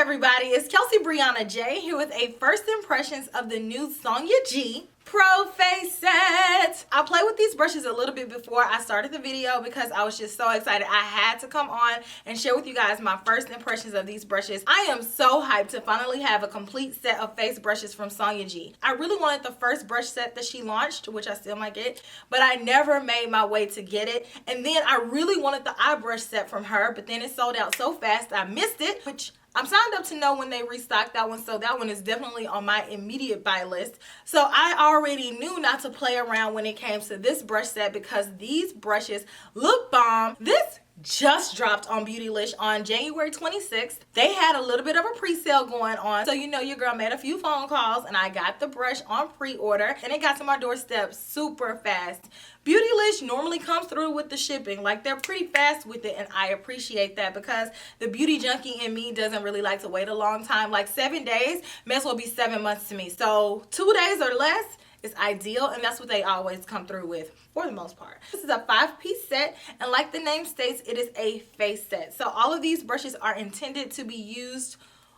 everybody, it's Kelsee Briana J here with a first impressions of the new Sonia G Pro Face Set. I played with these brushes a little bit before I started the video because I was just so excited. I had to come on and share with you guys my first impressions of these brushes. I am so hyped to finally have a complete set of face brushes from Sonia G. I really wanted the first brush set that she launched, which I still might get, but I never made my way to get it. And then I really wanted the eye brush set from her, but then it sold out so fast I missed it, which I'm signed up to know when they restock that one, so that one is definitely on my immediate buy list. So I already knew not to play around when it came to this brush set because these brushes look bomb. This just dropped on Beautylish on January 26th. They had a little bit of a pre-sale going on, so you know your girl made a few phone calls and I got the brush on pre-order and it got to my doorstep super fast. Beautylish normally comes through with the shipping, like they're pretty fast with it, and I appreciate that because the beauty junkie in me doesn't really like to wait a long time. Like 7 days may as well be 7 months to me, so 2 days or less is ideal, and that's what they always come through with for the most part. This is a 5-piece set, and like the name states, it is a face set. So all of these brushes are intended to be used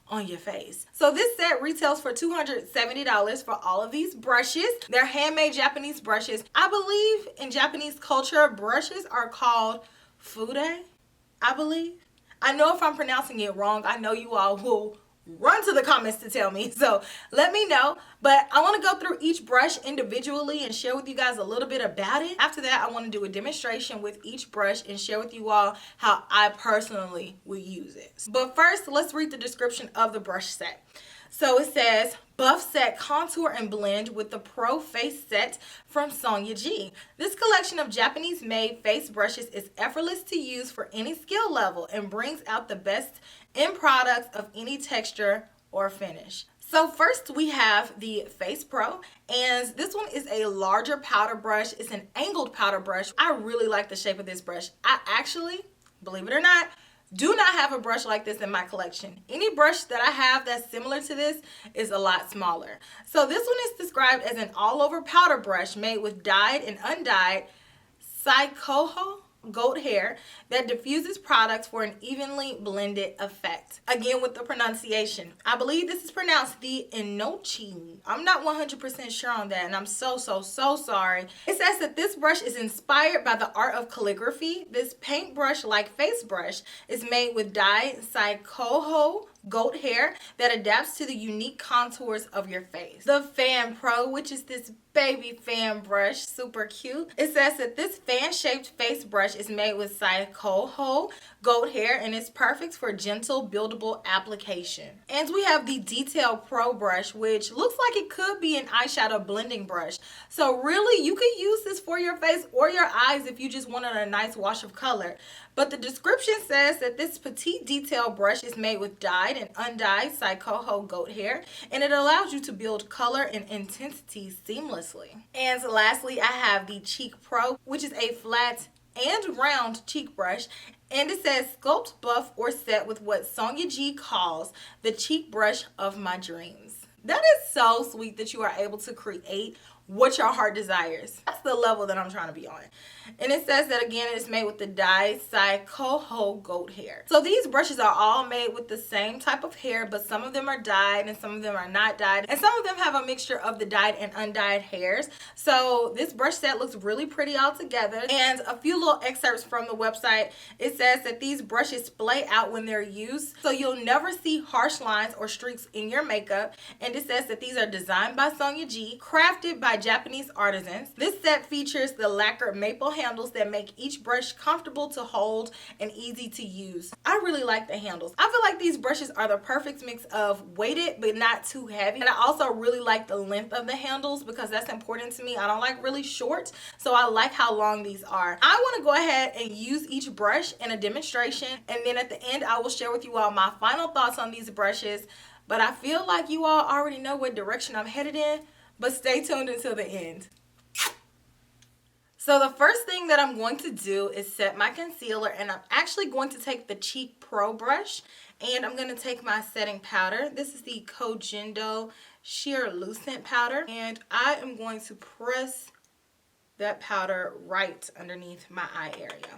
on your face. So this set retails for $270 for all of these brushes. They're handmade Japanese brushes. I believe in Japanese culture, brushes are called fude, I believe. I know if I'm pronouncing it wrong. I know you all will run to the comments to tell me, so let me know. But I want to go through each brush individually and share with you guys a little bit about it. After that, I want to do a demonstration with each brush and share with you all how I personally will use it. But first, let's read the description of the brush set. So it says, buff set, contour and blend with the Pro Face Set from Sonia G. This collection of Japanese-made face brushes is effortless to use for any skill level and brings out the best end products of any texture or finish. So first we have the Face Pro, and this one is a larger powder brush. It's an angled powder brush. I really like the shape of this brush. I actually, believe it or not, do not have a brush like this in my collection. Any brush that I have that's similar to this is a lot smaller. So this one is described as an all-over powder brush made with dyed and undyed Saikoho goat hair that diffuses products for an evenly blended effect. Again with the pronunciation, I believe this is pronounced the Inochi. I'm not 100% sure on that, and I'm so sorry. It says that this brush is inspired by the art of calligraphy. This paintbrush like face brush is made with dyed Saikoho goat hair that adapts to the unique contours of your face. The Fan Pro, which is this baby fan brush, super cute. It says that this fan-shaped face brush is made with Saikoho goat hair and is perfect for gentle buildable application. And we have the Detail Pro brush, which looks like it could be an eyeshadow blending brush. So really, you could use this for your face or your eyes if you just wanted a nice wash of color. But the description says that this petite detail brush is made with dyed and undyed Saikoho goat hair, and it allows you to build color and intensity seamlessly. And lastly, I have the Cheek Pro, which is a flat and round cheek brush, and it says sculpt, buff, or set with what Sonia G calls the cheek brush of my dreams. That is so sweet that you are able to create what your heart desires. That's the level that I'm trying to be on. And it says that again, it's made with the dyed Saikoho goat hair. So these brushes are all made with the same type of hair, but some of them are dyed and some of them are not dyed. And some of them have a mixture of the dyed and undyed hairs. So this brush set looks really pretty all together. And a few little excerpts from the website. It says that these brushes splay out when they're used, so you'll never see harsh lines or streaks in your makeup. And it says that these are designed by Sonia G, crafted by Japanese artisans. This set features the lacquered maple handles that make each brush comfortable to hold and easy to use. I really like the handles. I feel like these brushes are the perfect mix of weighted but not too heavy. And I also really like the length of the handles because that's important to me. I don't like really short, so I like how long these are. I want to go ahead and use each brush in a demonstration, and then at the end I will share with you all my final thoughts on these brushes. But I feel like you all already know what direction I'm headed in, but stay tuned until the end. So the first thing that I'm going to do is set my concealer, and I'm actually going to take the Cheek Pro brush, and I'm going to take my setting powder. This is the Kojendo Sheer Lucent Powder, and I am going to press that powder right underneath my eye area.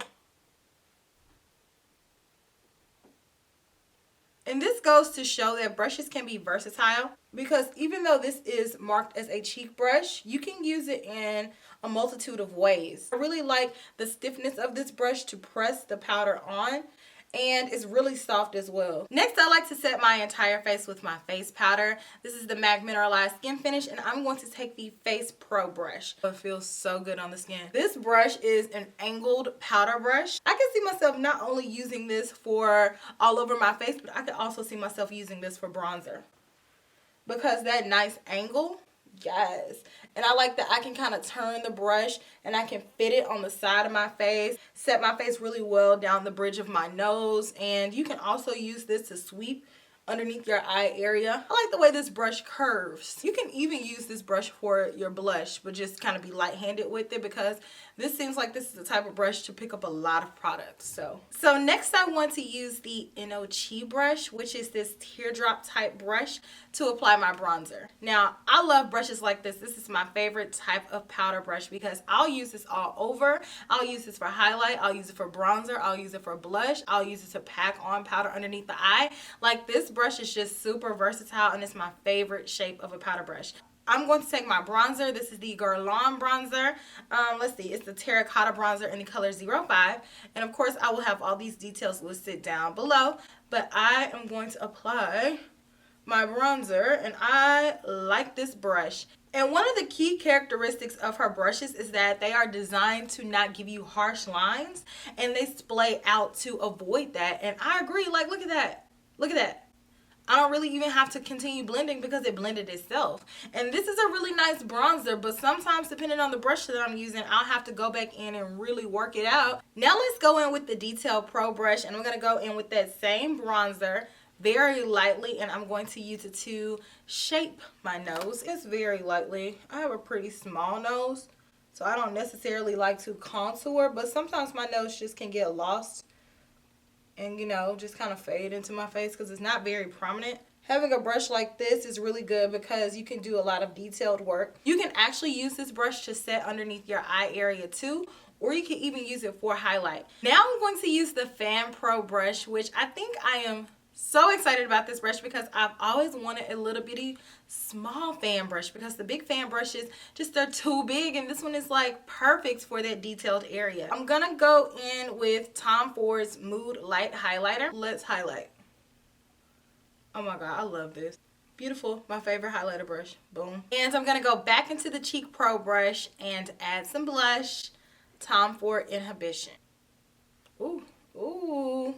And this goes to show that brushes can be versatile, because even though this is marked as a cheek brush, you can use it in a multitude of ways. I really like the stiffness of this brush to press the powder on, and it's really soft as well. Next, I like to set my entire face with my face powder. This is the MAC Mineralized Skin Finish, and I'm going to take the Face Pro brush. It feels so good on the skin. This brush is an angled powder brush. I can see myself not only using this for all over my face, but I can also see myself using this for bronzer, because that nice angle, yes. And I like that I can kind of turn the brush and I can fit it on the side of my face, set my face really well down the bridge of my nose. And you can also use this to sweep underneath your eye area. I like the way this brush curves. You can even use this brush for your blush, but just kind of be light-handed with it, because this seems like this is the type of brush to pick up a lot of products. So next I want to use the NOG brush, which is this teardrop type brush, to apply my bronzer. Now, I love brushes like this. This is my favorite type of powder brush because I'll use this all over. I'll use this for highlight. I'll use it for bronzer. I'll use it for blush. I'll use it to pack on powder underneath the eye. Like, this brush is just super versatile, and it's my favorite shape of a powder brush. I'm going to take my bronzer. This is the Guerlain bronzer. Let's see, it's the terracotta bronzer in the color 05. And of course, I will have all these details listed down below. But I am going to apply my bronzer, and I like this brush. And one of the key characteristics of her brushes is that they are designed to not give you harsh lines, and they splay out to avoid that. And I agree. Like, look at that. Look at that. I don't really even have to continue blending because it blended itself. And this is a really nice bronzer, but sometimes depending on the brush that I'm using, I'll have to go back in and really work it out. Now let's go in with the Detail Pro brush, and I'm going to go in with that same bronzer very lightly, and I'm going to use it to shape my nose. It's very lightly. I have a pretty small nose, so I don't necessarily like to contour, but sometimes my nose just can get lost and, you know, just kind of fade into my face because it's not very prominent. Having a brush like this is really good because you can do a lot of detailed work. You can actually use this brush to set underneath your eye area too, or you can even use it for highlight. Now I'm going to use the Fan Pro brush, which I think I am so excited about this brush because I've always wanted a little bitty small fan brush, because the big fan brushes just are too big, and this one is like perfect for that detailed area. I'm gonna go in with Tom Ford's Mood Light Highlighter. Let's highlight. Oh my god, I love this. Beautiful. My favorite highlighter brush. Boom. And I'm gonna go back into the Cheek Pro brush and add some blush. Tom Ford Inhibition. Ooh, ooh.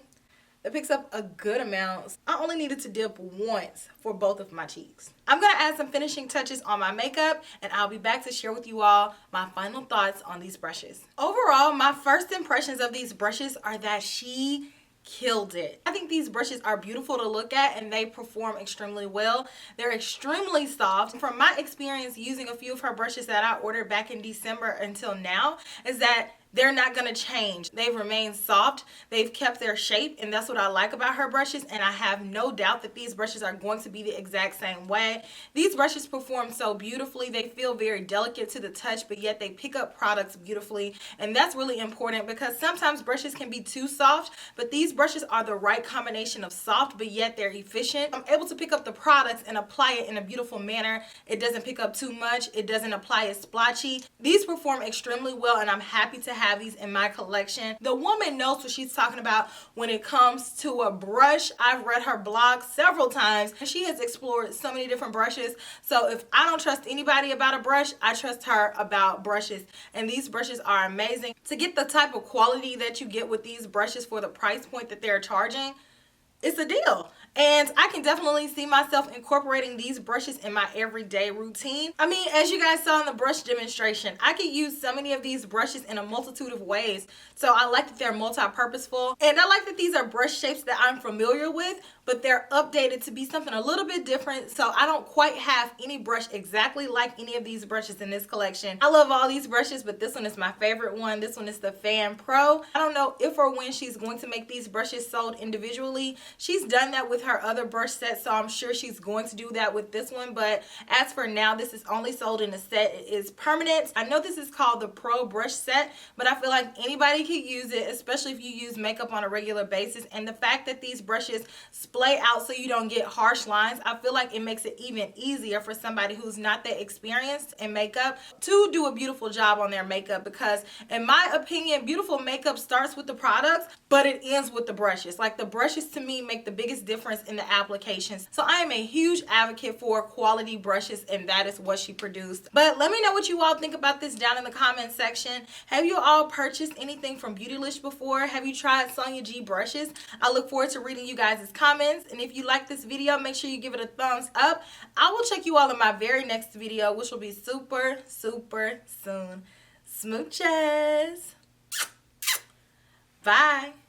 It picks up a good amount. I only needed to dip once for both of my cheeks. I'm going to add some finishing touches on my makeup, and I'll be back to share with you all my final thoughts on these brushes. Overall, my first impressions of these brushes are that she killed it. I think these brushes are beautiful to look at, and they perform extremely well. They're extremely soft. From my experience using a few of her brushes that I ordered back in December until now, is that they're not going to change. They've remained soft. They've kept their shape, and that's what I like about her brushes, and I have no doubt that these brushes are going to be the exact same way. These brushes perform so beautifully. They feel very delicate to the touch, but yet they pick up products beautifully, and that's really important because sometimes brushes can be too soft, but these brushes are the right combination of soft, but yet they're efficient. I'm able to pick up the products and apply it in a beautiful manner. It doesn't pick up too much. It doesn't apply it splotchy. These perform extremely well, and I'm happy to have these in my collection. The woman knows what she's talking about when it comes to a brush. I've read her blog several times, and she has explored so many different brushes. So if I don't trust anybody about a brush, I trust her about brushes, and these brushes are amazing. To get the type of quality that you get with these brushes for the price point that they're charging, it's a deal. And I can definitely see myself incorporating these brushes in my everyday routine. I mean, as you guys saw in the brush demonstration, I could use so many of these brushes in a multitude of ways. So I like that they're multi-purposeful. And I like that these are brush shapes that I'm familiar with, but they're updated to be something a little bit different. So I don't quite have any brush exactly like any of these brushes in this collection. I love all these brushes, but this one is my favorite one. This one is the Fan Pro. I don't know if or when she's going to make these brushes sold individually. She's done that with her other brush sets, so I'm sure she's going to do that with this one. But as for now, this is only sold in a set. It is permanent. I know this is called the Pro Brush Set, but I feel like anybody could use it, especially if you use makeup on a regular basis. And the fact that these brushes splay out so you don't get harsh lines. I feel like it makes it even easier for somebody who's not that experienced in makeup to do a beautiful job on their makeup, because in my opinion, beautiful makeup starts with the products, but it ends with the brushes. Like, the brushes to me make the biggest difference in the applications. So I am a huge advocate for quality brushes, and that is what she produced. But let me know what you all think about this down in the comment section. Have you all purchased anything from Beautylish before? Have you tried Sonia G brushes? I look forward to reading you guys' comments, and if you like this video, make sure you give it a thumbs up. I will check you all in my very next video, which will be super soon. Smooches. Bye.